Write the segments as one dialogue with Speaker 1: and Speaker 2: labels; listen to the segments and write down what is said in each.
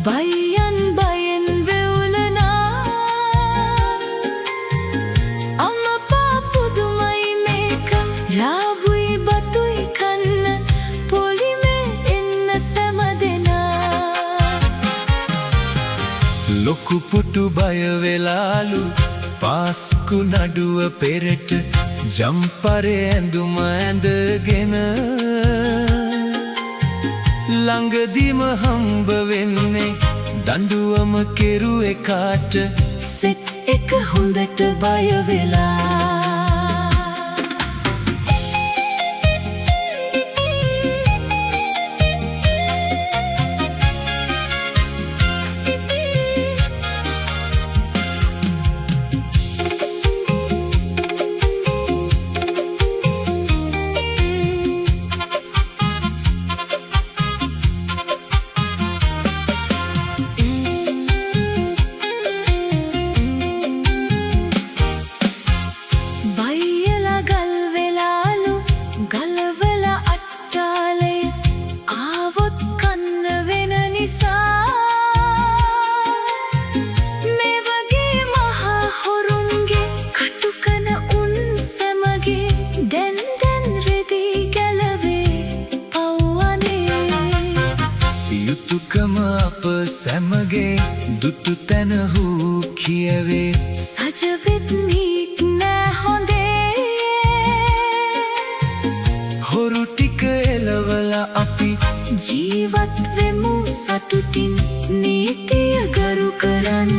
Speaker 1: බයියන් බයෙන් වෙවුලනා අම්මපා පුදුමයි මේක රාබුයි බතුයි කන්න පොලිමේ එන්න සෑම දෙනා
Speaker 2: ලොකු පුටු බය වෙලාලු පාස්කු නඩුව පෙරට ජම්පරේ ඇඳුම ඇඳගෙන ළඟදිම හම්බ වෙන්නේ දඬුවම කෙරුවේ කාට
Speaker 1: සෙට් එක හොඳට බය වෙලා
Speaker 2: යුතුකම අප සැමගේ දුටු තැන හූ කියවේ
Speaker 1: සජවෙත් මීක් නෑ හොඳේ
Speaker 2: හොරු ටික එලවලා අපි
Speaker 1: ජීවත් වෙමු සතුටින් නීතිය ගරු කරන්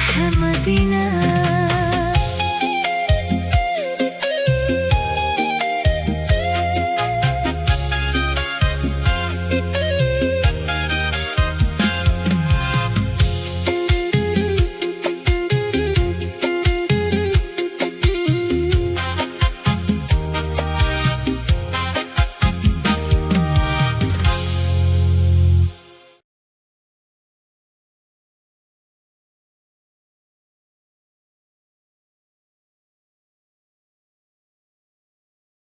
Speaker 1: හැමදින